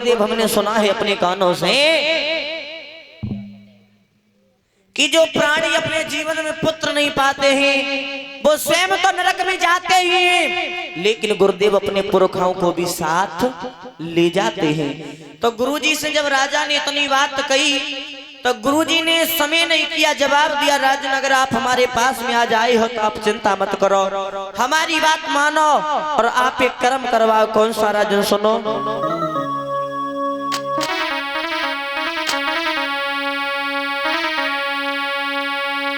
देव हमने सुना है अपने कानों से कि जो प्राणी अपने जीवन में पुत्र नहीं पाते हैं वो स्वयं तो नरक में जाते ही हैं, लेकिन गुरुदेव अपने पुरखाओं को भी साथ ले जाते हैं। तो गुरुजी से जब राजा ने इतनी बात कही तो गुरुजी ने समय नहीं किया, जवाब दिया, राजन अगर आप हमारे पास में आ जाए हो तो आप चिंता मत करो, हमारी बात मानो और आप एक कर्म करवाओ। कौन सा राजन? सुनो।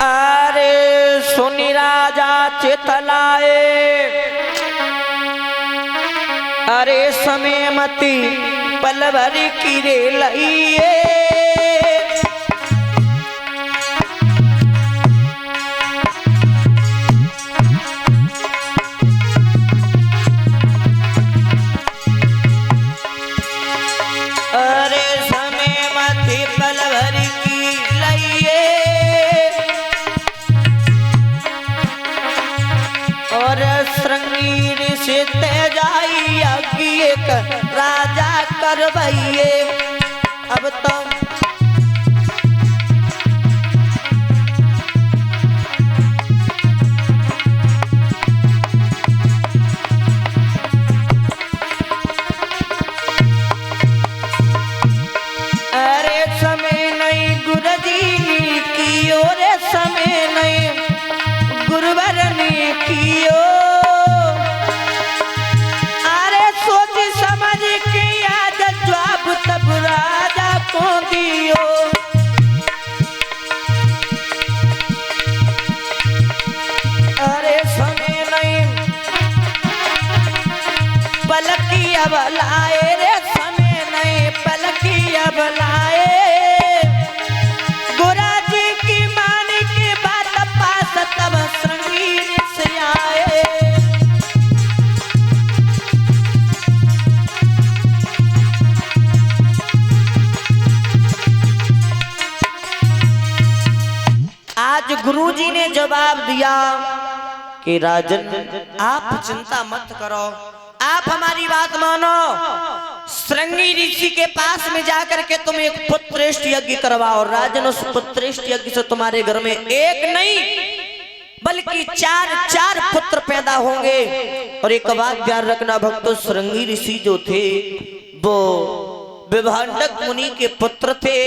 अरे सुनी राजा चितलाए, अरे समय मती पल भर की रे लइए, अरे समय मती पल भर की लइए, और श्रृंगी से तेजाई एक राजा करवाइए। अब तो अरे समय नहीं गुरुजी की, और समय नहीं गुरुवर ने कियो, अरे सोच समझ के आज जवाब तब राजा को दियो। अरे समय नहीं पलकी अब लाए, रे समय नहीं पलकी अब लाए, गुरुजी की मान की बात पास तब श्रृंगी से आए। आज गुरुजी ने जवाब दिया कि राजन आप चिंता मत करो, आप हमारी बात मानो, श्रृंगी ऋषि के पास में जाकर के तुम एक पुत्रेष्ट यज्ञ करवाओ। राजन उस पुत्रेष्ट यज्ञ से तुम्हारे घर में एक नहीं बल्कि चार पुत्र पैदा होंगे। और एक बात ध्यान रखना भक्तों, श्रृंगी ऋषि जो थे वो विभांडक मुनि के पुत्र थे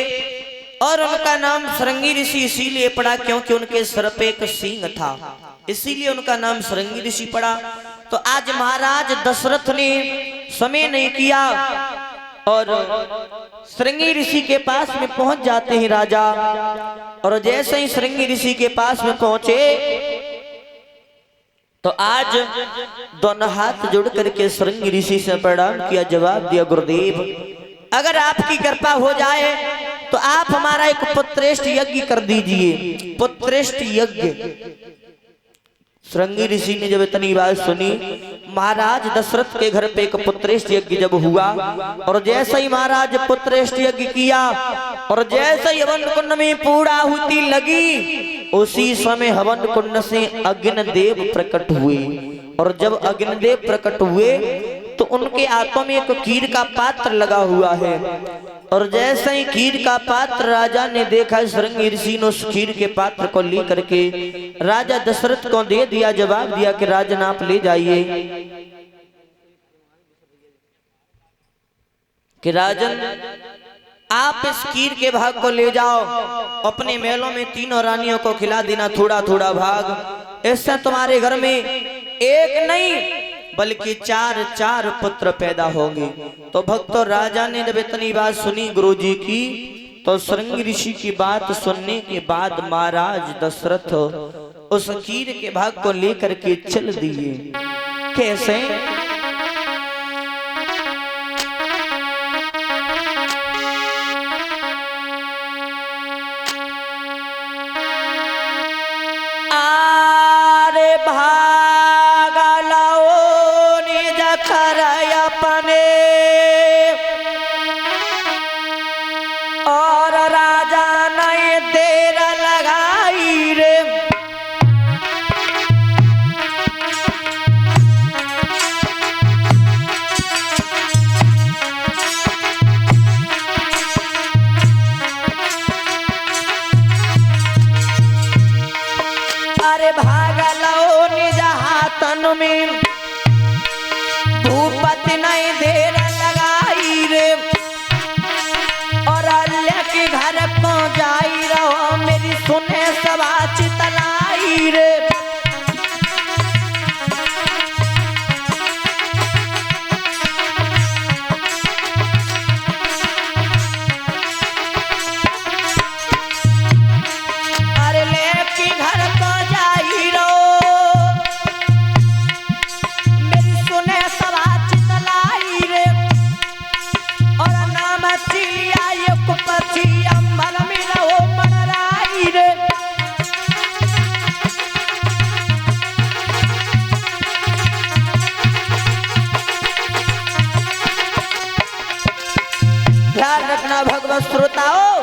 और उनका नाम श्रृंगी ऋषि इसीलिए पड़ा क्योंकि उनके सर पे एक सींग था, इसीलिए उनका नाम श्रृंगी ऋषि पड़ा। तो आज महाराज दशरथ ने समय नहीं किया और श्रृंगी ऋषि के पास में पहुंच जाते हैं राजा, और जैसे ही श्रृंगी ऋषि के पास में पहुंचे तो आज दोनों हाथ जोड़ करके श्रृंगी ऋषि से प्रणाम किया, जवाब दिया, गुरुदेव अगर आपकी कृपा हो जाए तो आप हमारा एक पुत्रेष्ट यज्ञ कर दीजिए। पुत्रेष्ट यज्ञ। श्रृंगी ऋषि ने जब इतनी बात सुनी, महाराज दशरथ के घर पे एक पुत्रेष्ट यज्ञ जब हुआ और जैसे ही महाराज पुत्रेष्ट यज्ञ किया और जैसे ही हवन कुंड में पूर्णाहुति लगी, उसी समय हवन कुंड से अग्निदेव प्रकट हुए। और जब अग्निदेव प्रकट हुए तो उनके हाथों में एक खीर का पात्र लगा हुआ है, और जैसे ही खीर का पात्र राजा ने देखा, श्रृंगी ऋषि ने उस खीर के पात्र को लेकर के राजा दशरथ को दे दिया, जवाब दिया कि राजन आप ले जाइए, कि राजन आप इस खीर के भाग को ले जाओ, अपने महलों में तीनों रानियों को खिला देना थोड़ा थोड़ा भाग, इससे तुम्हारे घर में एक नहीं बल्कि चार पुत्र पैदा होंगे। तो भक्तों राजा ने जब इतनी बात सुनी गुरुजी की, तो श्रृंगी ऋषि की बात सुनने के बाद महाराज दशरथ उस खीर के भाग को लेकर के चल दिए। कैसे? आरे भागा लाओ निज कर अपने, और राजा ने देर लगाई रे, तन में भूपति नहीं देर लगाई रे और अल्लाह के घर को जाई रहो मेरी सुने सवा चितलाई रे। ध्यान रखना भगवत श्रोताओ,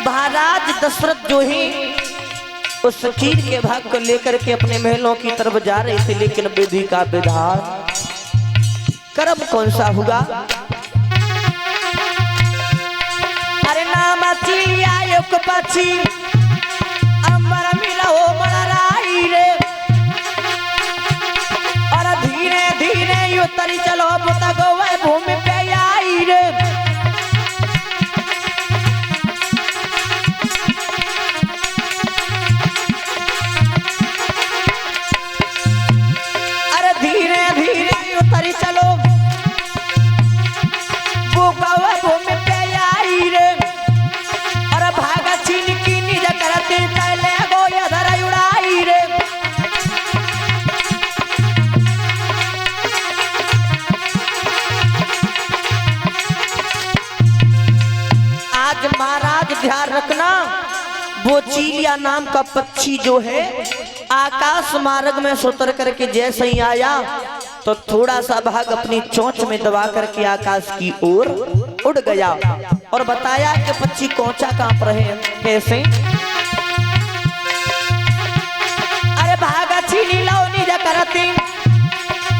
महाराज दशरथ जो ही उस खीर के भाग को लेकर के अपने महलों की तरफ जा रहे थे, लेकिन विधि का विधान कर्म कौन सा हुआ। अरे नाम चिड़िया पक्षी अमर मिला हो मराई रे और धीरे धीरे यो तरी चलो पुता गौवे भूमि पे आई रे। चलो वो गवा भूमि पे आई रे और भागा छीन की निज करते पहले गो इधर उड़ाई रे। आज महाराज ध्यान रखना, वो चीलिया नाम का पक्षी जो है आकाश मार्ग में सुतर करके जैसे ही आया तो थोड़ा सा भाग अपनी चोंच में दबा करके आकाश की ओर उड़ गया और बताया कि पक्षी कोंचा कांप रहे हैं कैसे। अरे भागा छीनी लो निज करती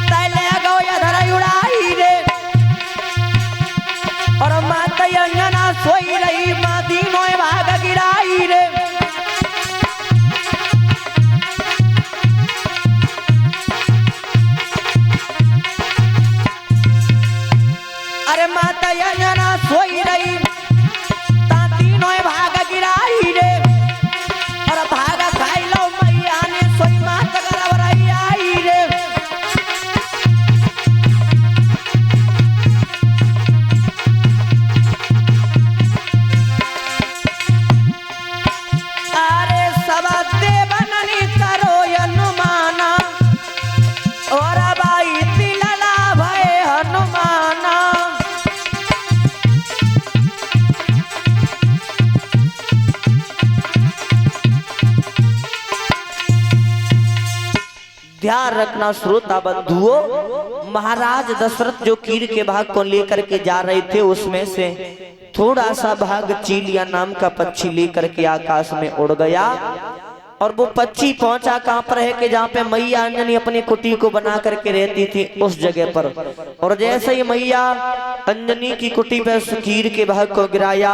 तैले गो इधर उड़ाई रे और माता अंजना सोई रही माँ तीनों भाग गिराई रे। माता अंजना सोई रही तीनों भाग गिराई रे और भागा खाई लो मैया ने सोई माता गरबराई आई रे। अरे सब देवननी करो हनुमाना और बाई तिलला भय हनुमाना। ध्यान रखना श्रोता बंधुओं, महाराज दशरथ जो कीर के भाग को लेकर के जा रहे थे उसमें से थोड़ा सा भाग चीलिया नाम का पक्षी लेकर के आकाश में उड़ गया और वो पक्षी पहुंचा कहां पर है कि जहां पे मैया अंजनी अपनी कुटी को बना करके रहती थी उस जगह पर। और जैसे ही मैया अंजनी की कुटी पे कीर के भाग को गिराया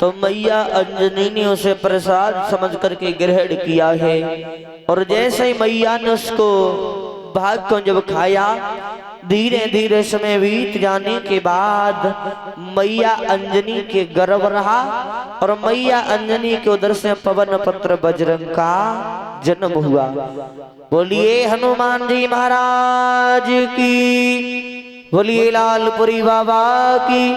तो मैया अंजनी ने उसे प्रसाद समझ करके ग्रहण किया है और जैसे ही मैया ने उसको भाग को जब खाया धीरे धीरे समय बीत जाने के बाद मैया अंजनी के गर्भ रहा और मैया अंजनी के उदर से पवन पुत्र बजरंग का जन्म हुआ। बोलिए हनुमान जी महाराज की, बोलिए लालपुरी बाबा की,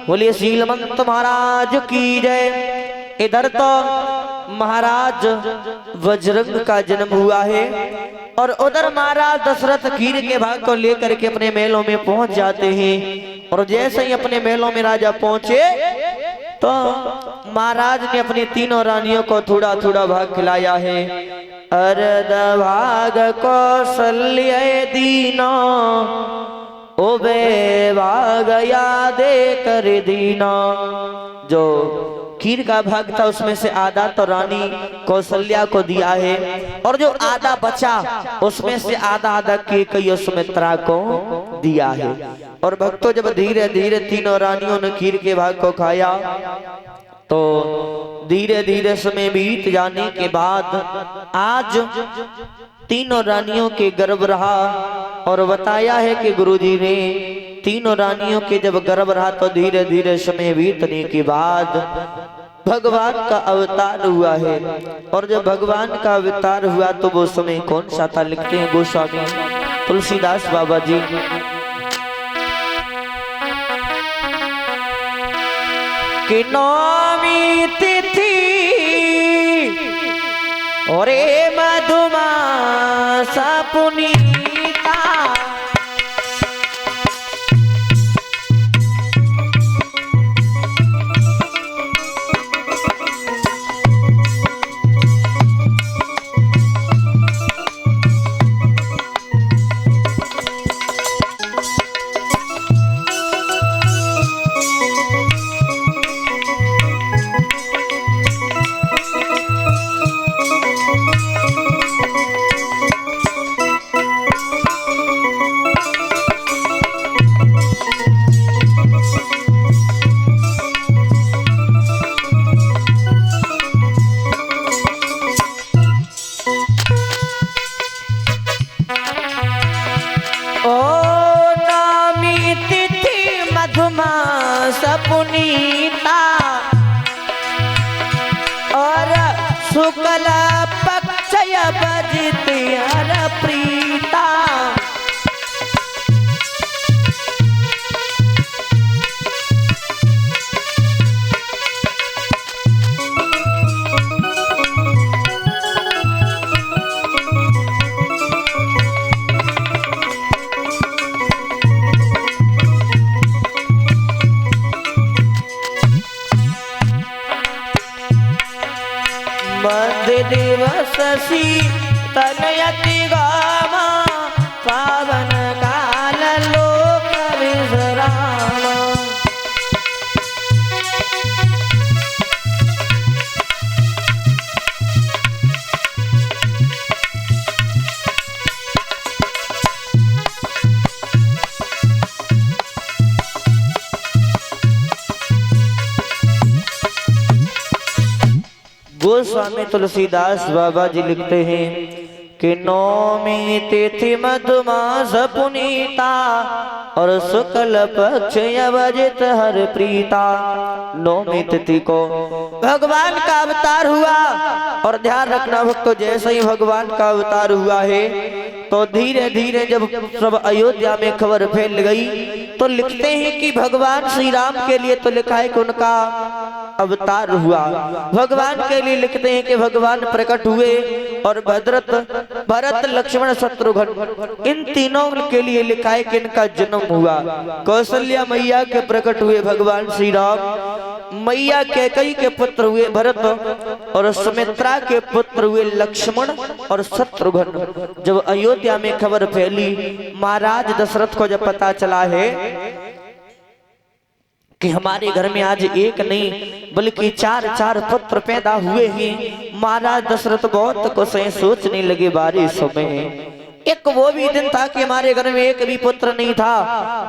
बोलिए शीलमंत महाराज की जय। इधर तो महाराज बजरंग का जन्म हुआ है और उधर महाराज दशरथ खीर के भाग को लेकर के अपने महलों में पहुंच जाते हैं और जैसे ही अपने महलों में राजा पहुंचे तो महाराज ने अपनी तीनों रानियों को थोड़ा थोड़ा भाग खिलाया है। अर्ध भाग कौशल्य दीना ओबे भाग यादे कर दीना। जो खीर का भाग था उसमें से आधा तो रानी कौशल्या को दिया है और जो आधा बचा उसमें से आधा आधा के सुमित्रा को दिया है। और भक्तों जब धीरे धीरे तीनों रानियों ने खीर के भाग को खाया तो धीरे धीरे समय बीत जाने के बाद आज तीनों रानियों के गर्भ रहा। और बताया है कि गुरुजी ने तीनों रानियों के जब गर्भ रहा तो धीरे धीरे समय बीतने के बाद भगवान का अवतार हुआ है। और जब भगवान का अवतार हुआ तो वो समय कौन सा था, लिखते हैं गोस्वामी तुलसीदास बाबा जी। कि नौमी तिथि और मधुमास पुनीता, पुनीता और शुक्ल पक्ष बजित हर प्रीता। दिवस शीतलयति गामा पावन काल लोक विश्रामा। गोस्वामी तुलसीदास बाबा जी लिखते हैं कि नौमी तिथि मधुमास पुनीता और शुक्ल पक्ष अवजित हर प्रीता। नौमी तिथि को भगवान का अवतार हुआ। और ध्यान रखना भक्तों, जैसे ही भगवान का अवतार हुआ है तो धीरे धीरे जब सब अयोध्या में खबर फैल गई तो लिखते हैं कि भगवान श्री राम के लिए तो लिखा है कि उनका अवतार हुआ। भगवान के लिए लिखते हैं कि भगवान प्रकट हुए और भरत लक्ष्मण शत्रुघ्न इन तीनों के लिए लिखा है कि इनका जन्म हुआ। कौशल्या मैया के प्रकट हुए भगवान श्री राम, मैया कैकेयी के पुत्र हुए भरत और सुमित्रा के पुत्र हुए लक्ष्मण और शत्रुघ्न। जब अयोध्या में खबर फैली, महाराज दशरथ को जब पता चला है कि हमारे घर में आज एक नहीं बल्कि चार पुत्र पैदा हुए हैं, महाराज दशरथ बहुत कुछ सोचने लगे बारे समय। एक वो भी दिन था कि हमारे घर में एक भी पुत्र नहीं था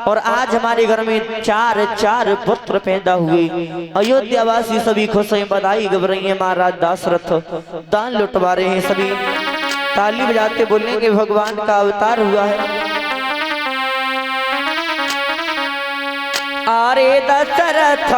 और आज हमारे घर में चार पुत्र पैदा हुए। अयोध्या वासी सभी खुश हैं, बधाई गा रही है। महाराज दशरथ दान लुटवा रहे हैं, सभी ताली बजाते बोलने के भगवान का अवतार हुआ है। अरे दशरथ